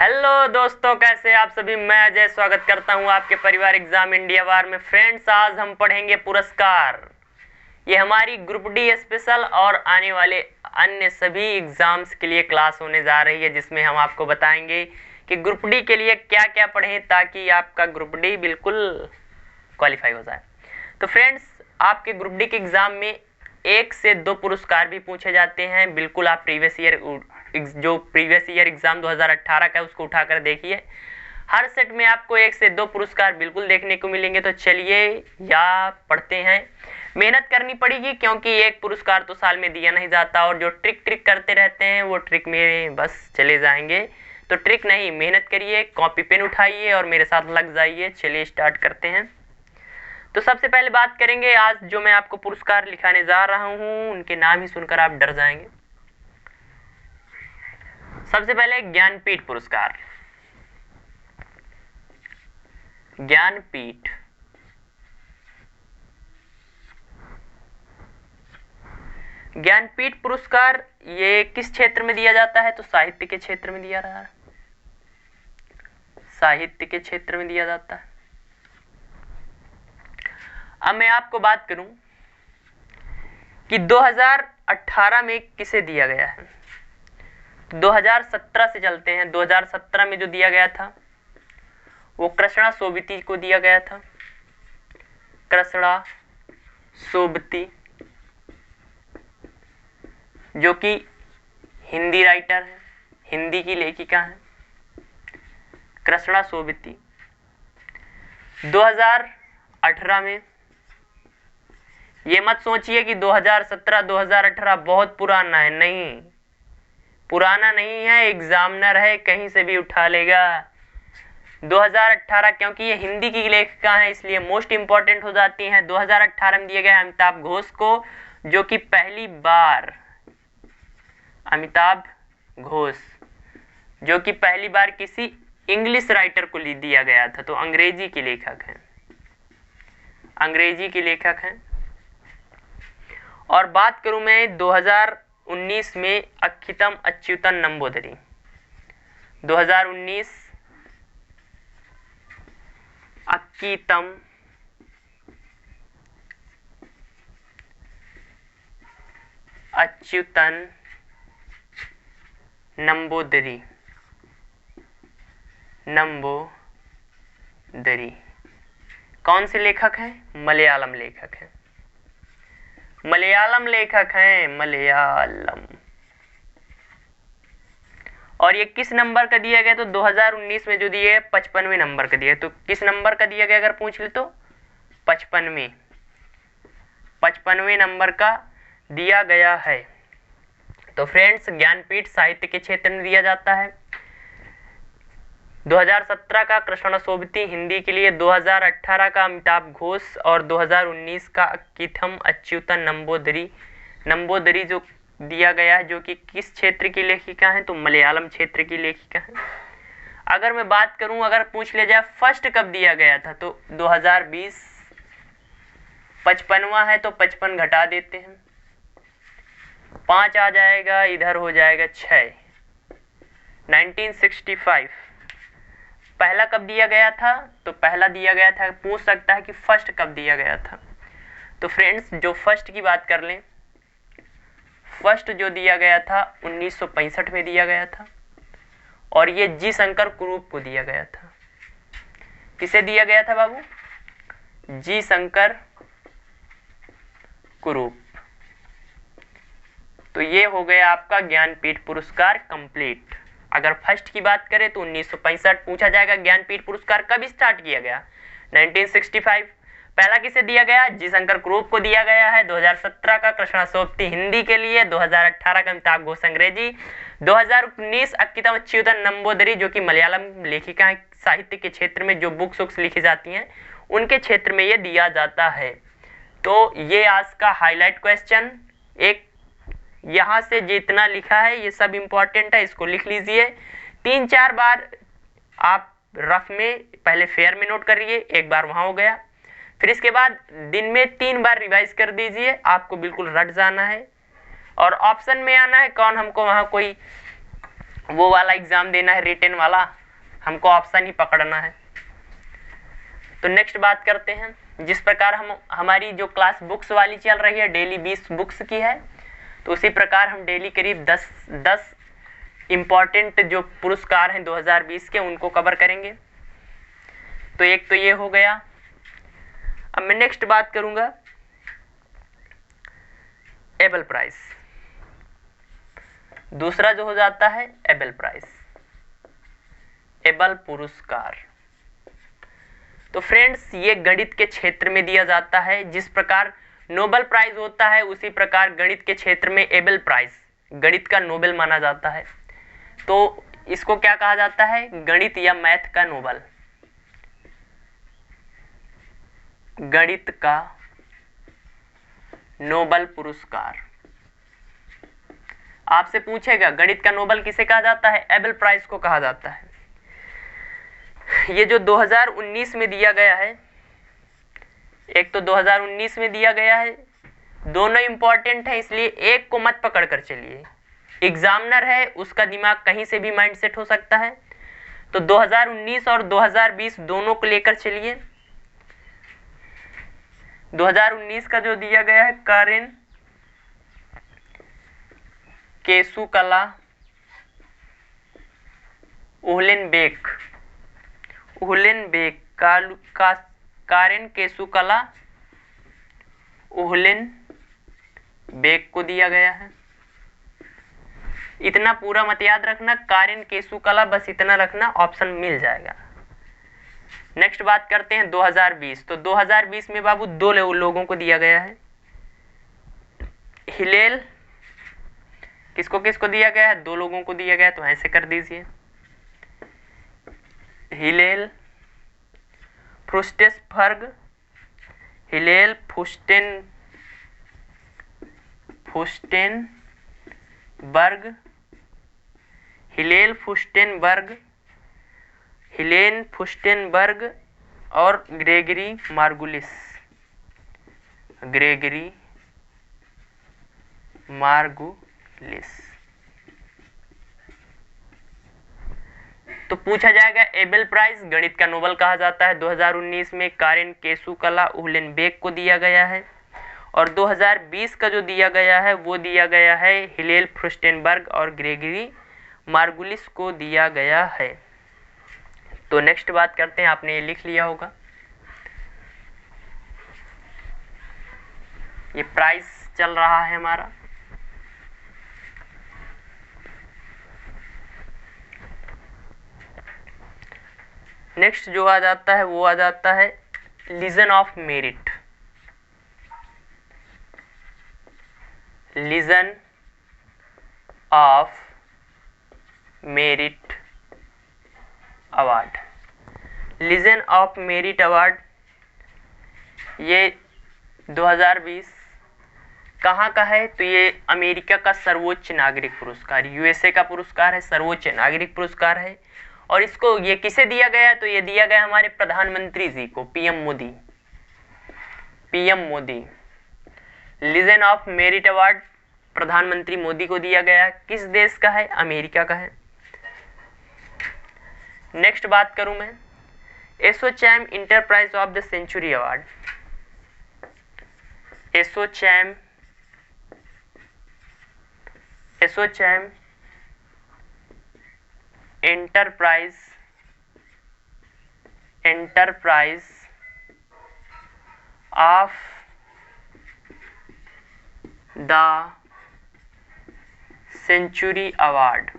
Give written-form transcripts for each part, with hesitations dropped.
Hello दोस्तों, कैसे आप सभी। मैं अजय स्वागत करता हूं आपके परिवार एग्जाम इंडिया वार में। फ्रेंड्स, आज हम पढ़ेंगे पुरस्कार। ये हमारी ग्रुप डी स्पेशल और आने वाले अन्य सभी एग्जाम्स के लिए क्लास होने जा रही है, जिसमें हम आपको बताएंगे कि ग्रुप डी के लिए क्या क्या पढ़ें ताकि आपका ग्रुप डी बिल्कुल क्वालिफाई हो जाए। तो फ्रेंड्स, आपके ग्रुप डी के एग्जाम में 1 से 2 पुरस्कार भी पूछे जाते हैं। बिल्कुल आप प्रीवियस ईयर एग्जाम 2018 का है उसको उठाकर देखिए। हर सेट में आपको 1 से 2 पुरस्कार बिल्कुल देखने को मिलेंगे। तो चलिए या पढ़ते हैं। मेहनत करनी पड़ेगी क्योंकि एक पुरस्कार तो साल में दिया नहीं जाता, और जो ट्रिक करते रहते हैं वो ट्रिक में बस चले जाएंगे। तो ट्रिक नहीं, मेहनत करिए, कॉपी पेन उठाइए और मेरे साथ लग जाइए। चलिए स्टार्ट करते हैं। तो सबसे पहले बात करेंगे, आज जो मैं आपको पुरस्कार लिखाने जा रहा हूं उनके नाम ही सुनकर आप डर जाएंगे। सबसे पहले ज्ञानपीठ पुरस्कार। ज्ञानपीठ ज्ञानपीठ पुरस्कार ये किस क्षेत्र में दिया जाता है? तो साहित्य के क्षेत्र में दिया रहा है। साहित्य के क्षेत्र में दिया जाता है। अब मैं आपको बात करूं कि 2018 में किसे दिया गया है। 2017 से चलते हैं। 2017 में जो दिया गया था वो कृष्णा सोबती को दिया गया था। कृष्णा सोबती, जो कि हिंदी राइटर है, हिंदी की लेखिका है। कृष्णा सोबती 2018 में। ये मत सोचिए कि 2017-2018 बहुत पुराना है, नहीं, पुराना नहीं है। एग्जामिनर है, कहीं से भी उठा लेगा। 2018 क्योंकि ये हिंदी की लेखिका है इसलिए मोस्ट इंपॉर्टेंट हो जाती हैं। 2018 में दिया गया अमिताभ घोष को, जो कि पहली बार अमिताभ घोष जो कि पहली बार किसी इंग्लिश राइटर को दिया गया था। तो अंग्रेजी के लेखक हैं, अंग्रेजी के लेखक हैं। और बात करूं मैं 2019 में अक्कीतम अच्युतन नंबूदरी। 2019 अक्कीतम अच्युतन नंबूदरी कौन से लेखक हैं? मलयालम लेखक हैं। मलयालम लेखक हैं, मलयालम। और ये किस नंबर का दिया गया? तो 2019 में जो दिए 55वें नंबर का दिया। तो किस नंबर का दिया गया अगर पूछ ले तो 55वें नंबर का दिया गया है। तो फ्रेंड्स, ज्ञानपीठ साहित्य के क्षेत्र में दिया जाता है। 2017 का कृष्णा सोबती हिंदी के लिए, 2018 का अमिताभ घोष और 2019 का अक्कीथम अच्युतन नंबूदरी जो दिया गया है, जो कि किस क्षेत्र की लेखिका है? तो मलयालम क्षेत्र की लेखिका है। अगर मैं बात करूं, अगर पूछ लिया जाए फर्स्ट कब दिया गया था, तो 2020। 55वां है तो 55 घटा देते हैं, 5 आ जाएगा, इधर हो जाएगा 6। 1965 पहला कब दिया गया था? तो पहला दिया गया था, पूछ सकता है कि फर्स्ट कब दिया गया था। तो फ्रेंड्स, जो फर्स्ट की बात कर लें, फर्स्ट जो दिया गया था 1965 में दिया गया था, और ये जी शंकर कुरूप को दिया गया था। किसे दिया गया था बाबू? जी शंकर कुरूप। तो ये हो गया आपका ज्ञानपीठ पुरस्कार कंप्लीट। अगर फर्स्ट की बात करें तो 1965 पूछा जाएगा ज्ञानपीठ पुरस्कार कब स्टार्ट किया गया? 1965। पहला किसे दिया गया? जी शंकर कुरूप को दिया गया है। 2017 का कृष्णा सोबती हिंदी के लिए, 2018 का अमिताभ घोष अंग्रेजी, 2019 अक्कीतम अच्युतन नंबूदरी जो कि मलयालम लेखिका है। साहित्य के क्षेत्र में जो बुक्स लिखी जाती हैं उनके क्षेत्र में ये दिया जाता है। तो ये आज का हाईलाइट क्वेश्चन, एक यहां से जितना लिखा है ये सब इंपॉर्टेंट है, इसको लिख लीजिए। 3-4 बार आप रफ में पहले फेयर में नोट करिए, एक बार वहां हो गया। फिर इसके बाद दिन में 3 बार रिवाइज कर दीजिए, आपको बिल्कुल रट जाना है। और ऑप्शन में आना है, कौन हमको वहां कोई वो वाला एग्जाम देना है, रिटेन वाला, हमको ऑप्शन ही पकड़ना है। तो नेक्स्ट बात करते हैं, जिस प्रकार हमारी जो क्लास बुक्स वाली चल रही है डेली 20 बुक्स की है, तो उसी प्रकार हम डेली करीब 10 इम्पॉर्टेंट जो पुरस्कार हैं 2020 के उनको कवर करेंगे। तो एक तो ये हो गया। अब मैं नेक्स्ट बात करूंगा एबल प्राइज। दूसरा जो हो जाता है एबल प्राइज, एबल पुरस्कार। तो फ्रेंड्स ये गणित के क्षेत्र में दिया जाता है। जिस प्रकार नोबेल प्राइज होता है उसी प्रकार गणित के क्षेत्र में एबल प्राइज गणित का नोबेल माना जाता है। तो इसको क्या कहा जाता है, गणित या मैथ का नोबेल, गणित का नोबेल पुरस्कार। आपसे पूछेगा गणित का नोबेल किसे कहा जाता है, एबल प्राइज को कहा जाता है। ये जो 2019 में दिया गया है, एक तो 2019 में दिया गया है, दोनों इंपॉर्टेंट है, इसलिए एक को मत पकड़ कर चलिए। एग्जामिनर है उसका दिमाग कहीं से भी माइंड सेट हो सकता है, तो 2019 और 2020 दोनों को लेकर चलिए। 2019 का जो दिया गया है कारेन केसुकला उहलेनबेक कारेन केसुकला उहलेनबेक को दिया गया है। इतना पूरा मत याद रखना, कारेन केसुकला बस इतना रखना, ऑप्शन मिल जाएगा। नेक्स्ट बात करते हैं 2020। तो 2020 में बाबू दो लोगों को दिया गया है। हिलेल किसको किसको दिया गया है, दो लोगों को दिया गया है, तो ऐसे कर दीजिए। हिलेल फ्रुस्टेनबर्ग, हिलेल हिलेन फुस्टेनबर्ग और ग्रेगरी मार्गुलिस। तो पूछा जाएगा एबल प्राइज गणित का नोबेल कहा जाता है। 2019 में कारेन केसुकला उहलेनबेक को दिया गया है, और 2020 का जो दिया गया है वो दिया गया है हिलेल फ्रुस्टेनबर्ग और ग्रेगरी मार्गुलिस को दिया गया है। तो नेक्स्ट बात करते हैं, आपने ये लिख लिया होगा, ये प्राइस चल रहा है हमारा। नेक्स्ट जो आ जाता है वो आ जाता है legion of merit. Legion of merit award. Legion of merit award ये 2020 कहाँ का है, तो ये अमेरिका का सर्वोच्च नागरिक पुरस्कार, यूएसए का पुरस्कार है, सर्वोच्च नागरिक पुरस्कार है। और इसको ये किसे दिया गया, तो ये दिया गया हमारे प्रधानमंत्री जी को, PM Modi. Legion of merit award प्रधानमंत्री मोदी को दिया गया। किस देश का है, अमेरिका का है। नेक्स्ट बात करूं मैं ASSOCHAM enterprise of the century award. ASSOCHAM enterprise of the century award.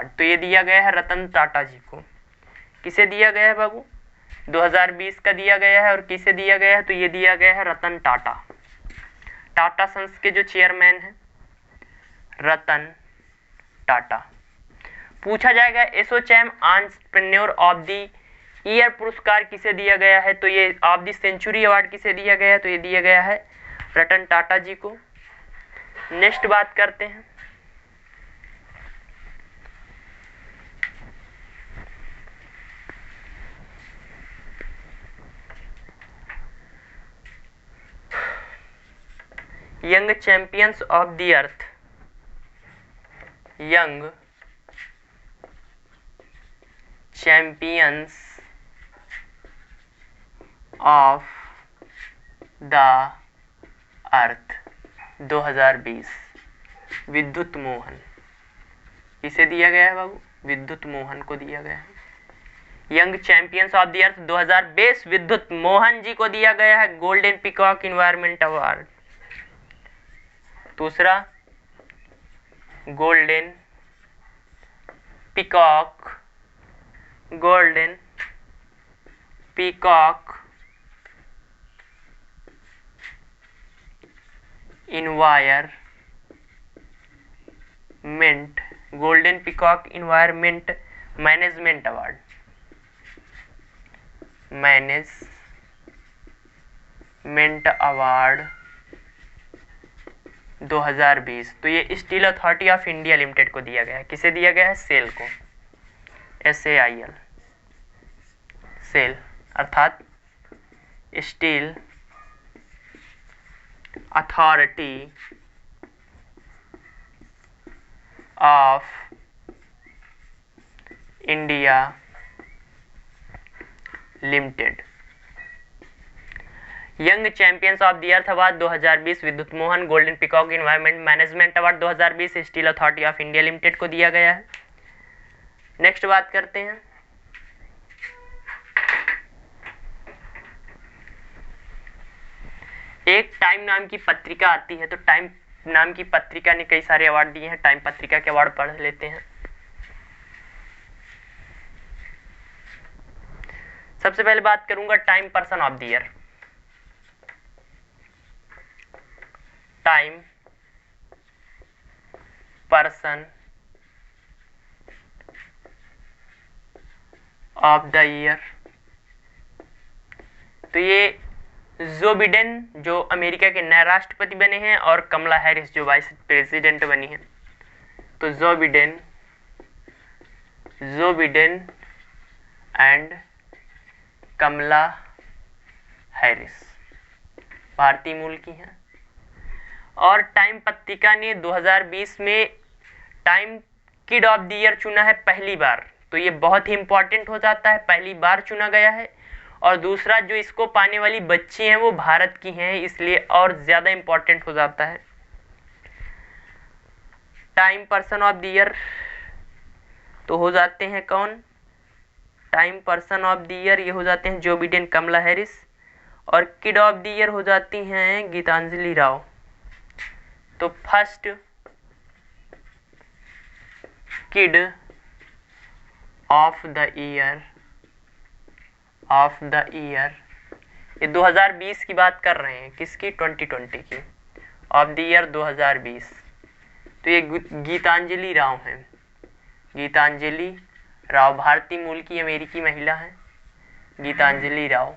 तो ये दिया गया है रतन टाटा जी को। किसे दिया गया है बाबू, 2020 का दिया गया है। और किसे दिया गया है, तो ये दिया गया है रतन टाटा सन्स के जो चेयरमैन हैं रतन टाटा। पूछा जाएगा ASSOCHAM entrepreneur of the year पुरस्कार किसे दिया गया है, तो ये ऑफ द सेंचुरी अवार्ड किसे दिया गया है, तो ये दिया गया है रतन टाटा जी को। नेक्स्ट बात करते हैं young champions of the earth. Young champions of the earth 2020। विद्युत मोहन किसे दिया गया है बाबू? विद्युत मोहन को दिया गया है। Young champions of the earth 2020 विद्युत मोहन जी को दिया गया है गोल्डन पीकॉक इन्वायरमेंट अवार्ड। दूसरा golden peacock golden peacock environment management award 2020। तो ये steel authority of India limited को दिया गया है। किसे दिया गया है? सेल को, SAIL, सेल अर्थात steel authority of India limited. Young champions of the earth award 2020 विद्युत Mohan golden peacock environment management award 2020 steel authority of India limited को दिया गया है। नेक्स्ट बात करते हैं एक टाइम नाम की पत्रिका आती है। तो टाइम नाम की पत्रिका ने कई सारे अवार्ड दिए हैं। टाइम पत्रिका के अवार्ड पढ़ लेते हैं। सबसे पहले बात करूंगा time person of the year. Time person of the year, तो ये जो बिडेन जो अमेरिका के नए राष्ट्रपति बने हैं और कमला हैरिस जो वाइस प्रेसिडेंट बनी है। तो जो बिडेन एंड कमला हैरिस भारतीय मूल की हैं। और टाइम पत्रिका ने 2020 में time kid of the year चुना है पहली बार। तो ये बहुत ही इंपॉर्टेंट हो जाता है, पहली बार चुना गया है। और दूसरा जो इसको पाने वाली बच्ची हैं वो भारत की हैं, इसलिए और ज़्यादा इंपॉर्टेंट हो जाता है। Time person of the year तो हो जाते हैं कौन? Time person of the year ये हो जाते हैं जो बिडेन, कमला हैरिस। और किड ऑफ द ईयर हो जाती हैं गीतांजलि राव। तो first kid of the year ये 2020 की बात कर रहे हैं। किसकी? 2020 की। ऑफ द ईयर 2020 तो ये गीतांजलि राव हैं। गीतांजलि राव भारतीय मूल की अमेरिकी महिला हैं, गीतांजलि राव।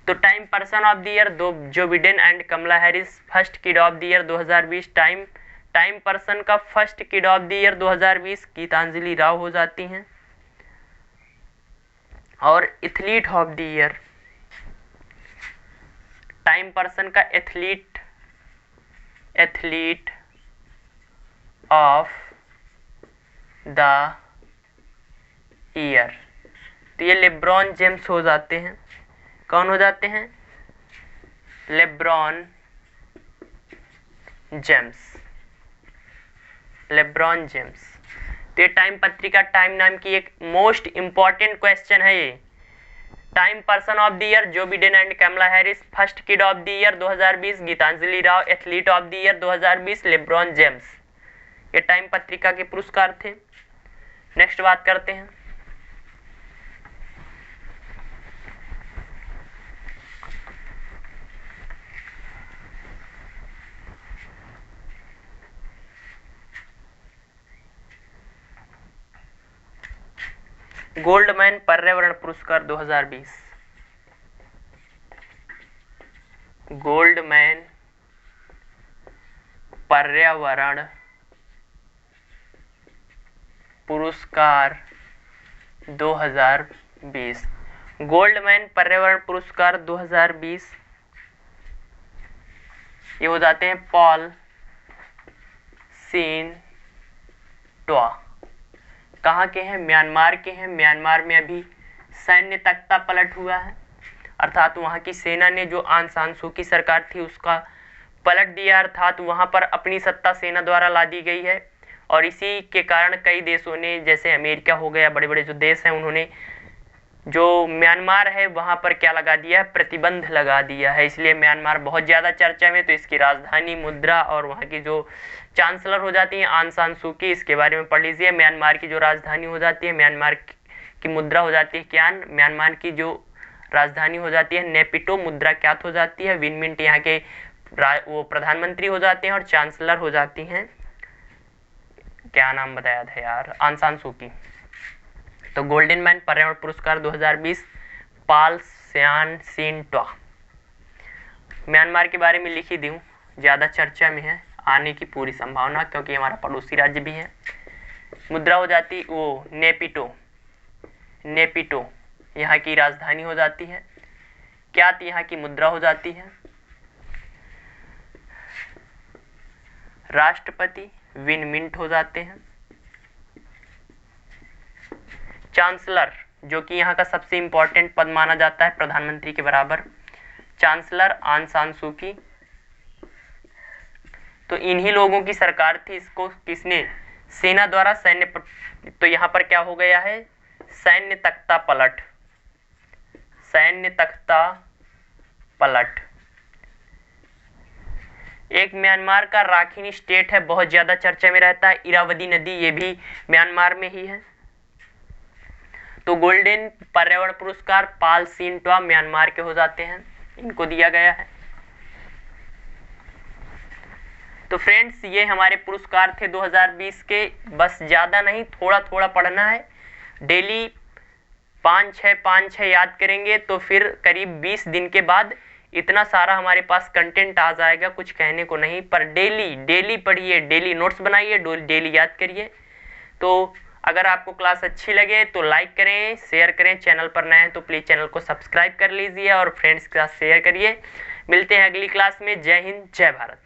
तो time person of the year Joe Biden and Kamala Harris. First kid of the year 2020 time person का first kid of the year 2020 Gitanjali Rao हो जाती हैं। और athlete of the year, time person का एथलीट ऑफ द ईयर तो ये LeBron James हो जाते हैं। कौन हो जाते हैं? LeBron James. तो ये टाइम पत्रिका टाइम नाम की एक मोस्ट इंपॉर्टेंट क्वेश्चन है। ये Time person of the year Joe Biden and Kamala Harris. First kid of the year 2020 Gitanjali Rao. Athlete of the year 2020 LeBron James. ये टाइम पत्रिका के पुरस्कार थे। नेक्स्ट बात करते हैं गोल्डमैन पर्यावरण पुरस्कार 2020। गोल्डमैन पर्यावरण पुरस्कार 2020। गोल्डमैन पर्यावरण पुरस्कार 2020 ये हो जाते हैं पॉल सीन टॉ कहाँ के हैं? म्यांमार के हैं। म्यांमार में अभी सैन्य तख्ता पलट हुआ है, अर्थात वहाँ की सेना ने जो आंग सान सू की सरकार थी उसका पलट दिया, अर्थात वहाँ पर अपनी सत्ता सेना द्वारा ला दी गई है। और इसी के कारण कई देशों ने, जैसे अमेरिका हो गया, बड़े बड़े जो देश हैं, उन्होंने जो म्यांमार है वहाँ पर क्या लगा दिया है? प्रतिबंध लगा दिया है। इसलिए म्यांमार बहुत ज़्यादा चर्चा में। तो इसकी राजधानी, मुद्रा और वहाँ की जो चांसलर हो जाती है आंग सान सू की, इसके बारे में पढ़ लीजिए। म्यांमार की जो राजधानी हो जाती है, म्यांमार की मुद्रा हो जाती है क्या? म्यांमार की जो राजधानी हो जाती है नेपिटो, मुद्रा क्या हो जाती है? Win Myint. यहाँ के वो प्रधानमंत्री हो जाते हैं और चांसलर हो जाती हैं, क्या नाम बताया था यार? आंग सान सू की। तो गोल्डन मैन पर्यावरण पुरस्कार 2020 पाल स्यान सिन टॉ। म्यांमार के बारे में लिख ही दूँ, ज़्यादा चर्चा में है, आने की पूरी संभावना, क्योंकि हमारा पड़ोसी राज्य भी है। मुद्रा हो जाती वो नेपिटो, नेपिटो यहाँ की राजधानी हो जाती है। क्या यहाँ की मुद्रा हो जाती है? राष्ट्रपति विन मिंट हो जाते हैं। चांसलर, जो कि यहाँ का सबसे इंपॉर्टेंट पद माना जाता है प्रधानमंत्री के बराबर, चांसलर आंग सान सू की। तो इन्हीं लोगों की सरकार थी। इसको किसने? सेना द्वारा सैन्य तो यहाँ पर क्या हो गया है? सैन्य तख्ता पलट, सैन्य तख्ता पलट। एक म्यांमार का राखीन स्टेट है, बहुत ज्यादा चर्चा में रहता है, इरावदी नदी, ये भी म्यांमार में ही है। तो गोल्डन पर्यावरण पुरस्कार पाल सिन टॉ म्यांमार के हो जाते हैं, इनको दिया गया है। तो फ्रेंड्स, ये हमारे पुरस्कार थे 2020 के। बस ज्यादा नहीं, थोड़ा थोड़ा पढ़ना है। डेली 5-6 याद करेंगे तो फिर करीब 20 दिन के बाद इतना सारा हमारे पास कंटेंट आ जाएगा, कुछ कहने को नहीं। पर डेली पढ़िए, डेली नोट्स बनाइए, डेली याद करिए। तो अगर आपको क्लास अच्छी लगे तो लाइक करें, शेयर करें। चैनल पर नए हैं तो प्लीज़ चैनल को सब्सक्राइब कर लीजिए और फ्रेंड्स के साथ शेयर करिए। मिलते हैं अगली क्लास में। जय हिंद, जय भारत।